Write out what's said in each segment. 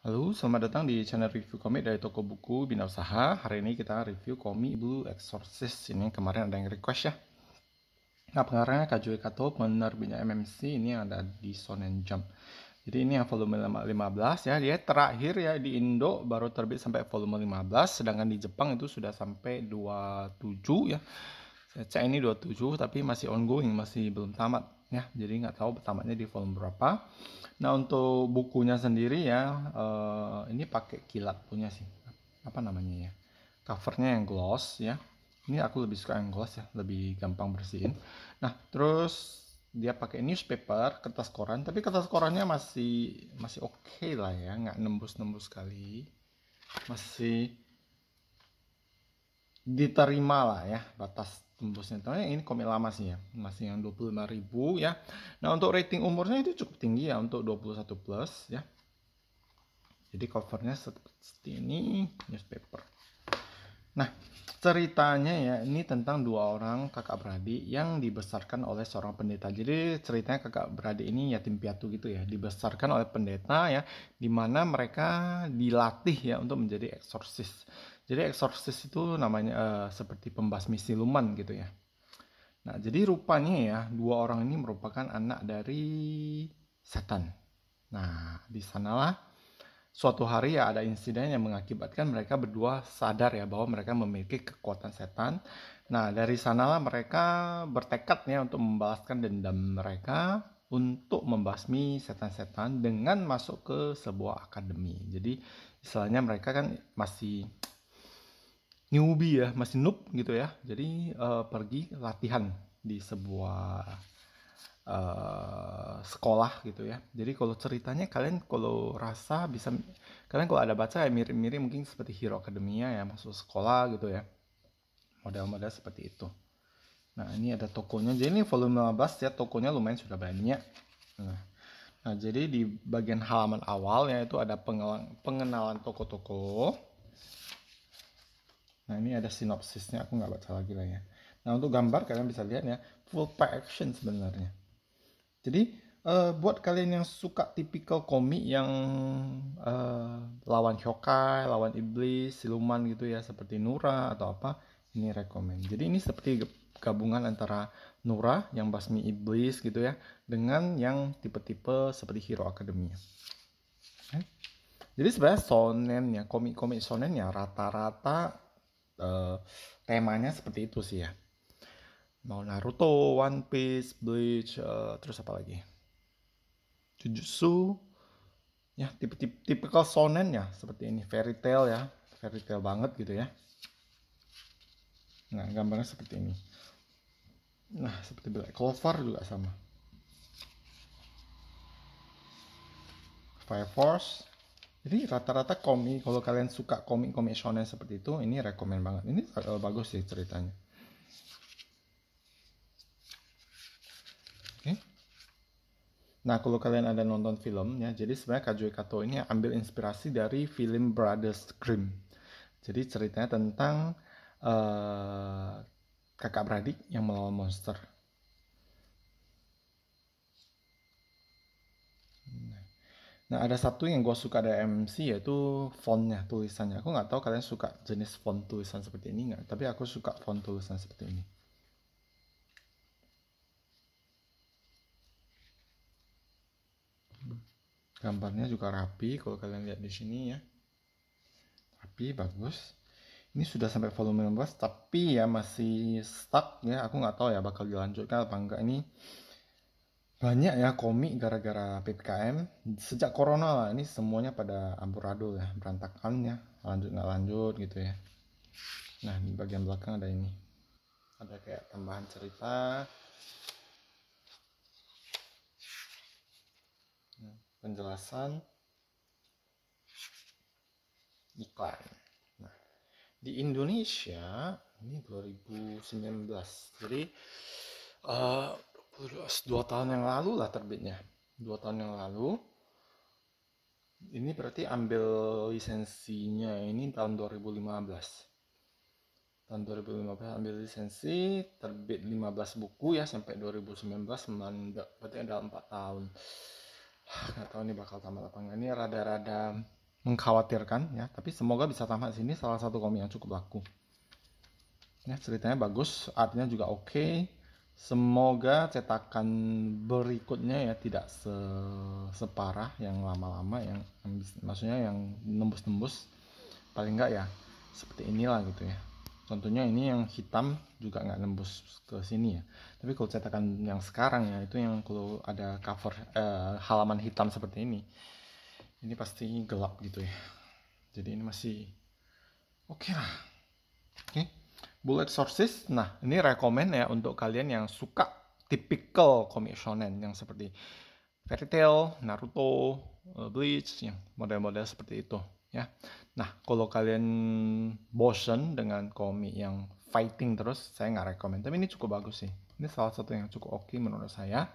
Halo, selamat datang di channel review komik dari toko buku Bina Usaha. Hari ini kita review komik Blue Exorcist. Ini kemarin ada yang request ya. Nah, pengarangnya Kazuo Kato, penerbitnya MMC, ini yang ada di Shonen Jump. Jadi ini yang volume 15 ya. Dia terakhir ya di Indo baru terbit sampai volume 15, sedangkan di Jepang itu sudah sampai 27 ya. Saya cek ini 27 tapi masih ongoing, masih belum tamat ya. Jadi nggak tahu tamatnya di volume berapa. Nah, untuk bukunya sendiri ya, ini pakai kilat punya sih. Apa namanya ya? Covernya yang gloss ya. Ini aku lebih suka yang gloss ya, lebih gampang bersihin. Nah, terus dia pakai newspaper, kertas koran, tapi kertas korannya masih oke lah ya, nggak nembus-nembus sekali. Masih diterima lah ya batas tembusnya. Tapi ini komik lama sih ya, masih yang 25.000 ya. Nah, untuk rating umurnya itu cukup tinggi ya, untuk 21 plus ya. Jadi covernya seperti ini, newspaper. Nah, ceritanya ya ini tentang dua orang kakak beradik yang dibesarkan oleh seorang pendeta. Jadi ceritanya kakak beradik ini yatim piatu gitu ya, dibesarkan oleh pendeta ya, dimana mereka dilatih ya untuk menjadi eksorsis. Jadi eksorsis itu namanya seperti pembasmi siluman gitu ya. Nah, jadi rupanya ya dua orang ini merupakan anak dari setan. Nah, di sanalah suatu hari ya ada insiden yang mengakibatkan mereka berdua sadar ya bahwa mereka memiliki kekuatan setan. Nah, dari sanalah mereka bertekad ya untuk membalaskan dendam mereka untuk membasmi setan-setan dengan masuk ke sebuah akademi. Jadi istilahnya mereka kan masih newbie ya, masih noob gitu ya. Jadi pergi latihan di sebuah sekolah gitu ya. Jadi kalau ceritanya kalian kalau rasa bisa, kalian kalau ada baca ya mirip-mirip mungkin seperti Hero Academia ya, masuk sekolah gitu ya, model-model seperti itu. Nah, ini ada tokonya, jadi ini volume 15 ya, tokonya lumayan sudah banyak. Nah, jadi di bagian halaman awal ya itu ada pengenalan toko-toko. Nah, ini ada sinopsisnya, aku nggak baca lagi lah ya. Nah, untuk gambar kalian bisa lihat ya, full page action sebenarnya. Jadi buat kalian yang suka tipikal komik yang lawan yokai, lawan iblis, siluman gitu ya, seperti Nura atau apa, ini rekomen. Jadi ini seperti gabungan antara Nura yang basmi iblis gitu ya, dengan yang tipe-tipe seperti Hero Academia. Jadi sebenarnya shonen ya, komik-komik shonen ya rata-rata temanya seperti itu sih ya. Mau Naruto, One Piece, Bleach, terus apa lagi? Jujutsu, ya tipikal shonen ya seperti ini, fairy tale banget gitu ya. Nah, gambarnya seperti ini. Nah, seperti Black Clover juga sama. Fire Force. Jadi rata-rata komik, kalau kalian suka komik-komik shonen seperti itu, ini rekomen banget. Ini bagus sih ceritanya. Oke. Nah, kalau kalian ada nonton film ya, jadi sebenarnya Kazuo Kato ini ambil inspirasi dari film Brothers Grimm. Jadi ceritanya tentang kakak beradik yang melawan monster. Nah, ada satu yang gue suka dari MC yaitu fontnya, tulisannya. Aku nggak tahu kalian suka jenis font tulisan seperti ini nggak, tapi aku suka font tulisan seperti ini. Gambarnya juga rapi, kalau kalian lihat di sini ya. Rapi, bagus. Ini sudah sampai volume 15, tapi ya masih stuck ya. Aku nggak tahu ya bakal dilanjutkan apa enggak. Ini banyak ya komik gara-gara PPKM. Sejak corona lah, ini semuanya pada amburadul ya, berantakan ya. Lanjut nggak lanjut gitu ya. Nah, di bagian belakang ada ini. Ada kayak tambahan cerita. Penjelasan. Iklan. Nah, di Indonesia ini 2019. Jadi 2 tahun yang lalu lah terbitnya. 2 tahun yang lalu. Ini berarti ambil lisensinya ini tahun 2015. Tahun 2015 ambil lisensi, terbit 15 buku ya sampai 2019, berarti ada 4 tahun. Nggak tahu nih bakal tamat apa enggak. Ini rada-rada mengkhawatirkan ya, tapi semoga bisa tamat sini. Salah satu komik yang cukup laku ya, ceritanya bagus, artinya juga oke. Semoga cetakan berikutnya ya tidak separah yang lama-lama, yang maksudnya yang nembus-nembus, paling enggak ya seperti inilah gitu ya. Contohnya ini yang hitam juga nggak nembus ke sini ya. Tapi kalau cetakan yang sekarang ya, itu yang kalau ada cover halaman hitam seperti ini pasti gelap gitu ya. Jadi ini masih oke lah. Oke. Bullet Sources. Nah, ini rekomen ya untuk kalian yang suka typical komik shonen yang seperti Fairy Tail, Naruto, Bleach, yang model-model seperti itu ya. Nah, kalau kalian bosen dengan komik yang fighting terus, saya nggak rekomen. Tapi ini cukup bagus sih. Ini salah satu yang cukup oke menurut saya.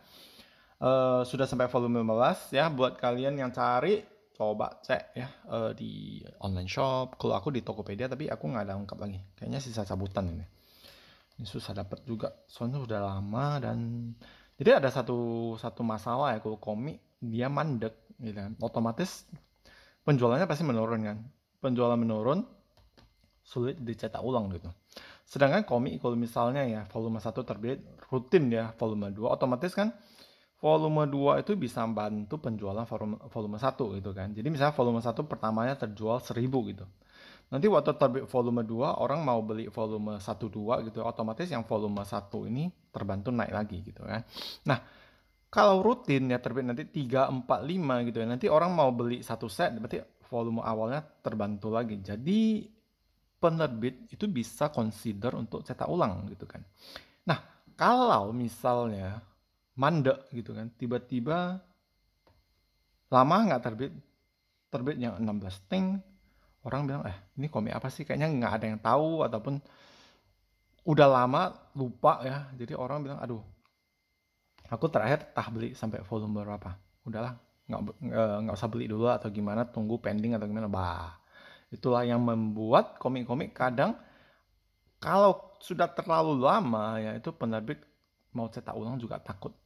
Sudah sampai volume 15 ya. Buat kalian yang cari, coba cek ya di online shop. Kalau aku di Tokopedia, tapi aku nggak ada lengkap lagi. Kayaknya sisa cabutan ini. Ini susah dapat juga. Soalnya udah lama dan jadi ada satu masalah ya, kalau komik dia mandek gitu kan. Otomatis penjualannya pasti menurun kan. Penjualan menurun, sulit dicetak ulang gitu. Sedangkan komik kalau misalnya ya volume 1 terbit rutin ya volume 2, otomatis kan volume 2 itu bisa bantu penjualan volume 1 gitu kan. Jadi misalnya volume 1 pertamanya terjual 1000 gitu. Nanti waktu terbit volume 2 orang mau beli volume 1 2 gitu, otomatis yang volume 1 ini terbantu naik lagi gitu kan. Nah, kalau rutin ya terbit nanti 3, 4, 5 gitu ya. Nanti orang mau beli satu set, berarti volume awalnya terbantu lagi. Jadi penerbit itu bisa consider untuk cetak ulang gitu kan. Nah, kalau misalnya mandek gitu kan, tiba-tiba lama nggak terbit yang 16 ting, orang bilang, ini komik apa sih? Kayaknya nggak ada yang tahu, ataupun udah lama lupa ya. Jadi orang bilang, aduh, aku terakhir beli sampai volume berapa, udahlah nggak usah beli dulu atau gimana, tunggu pending atau gimana. Itulah yang membuat komik-komik kadang kalau sudah terlalu lama ya, itu penerbit mau cetak ulang juga takut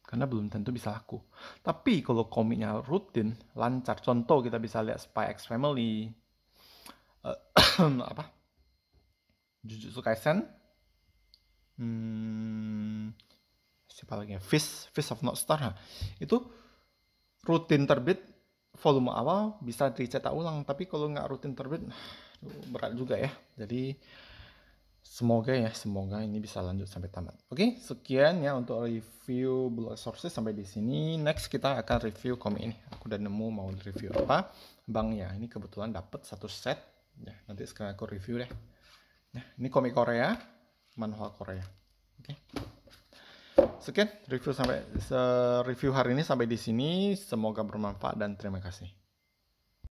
karena belum tentu bisa laku. Tapi kalau komiknya rutin lancar, contoh kita bisa lihat Spy X Family, apa, Jujutsu Kaisen, siapa lagi ya, Fist of North Star. Itu rutin terbit volume awal bisa dicetak ulang, tapi kalau nggak rutin terbit berat juga ya. Jadi semoga ini bisa lanjut sampai tamat. Oke, sekian ya untuk review Bullet Sources sampai di sini. Next kita akan review komik ini. Aku udah nemu mau review apa. Bang ya, ini kebetulan dapat satu set. Ya, nanti sekarang aku review deh. Nah, ini komik Korea, manhwa Korea. Oke. Sekian review hari ini sampai di sini. Semoga bermanfaat dan terima kasih.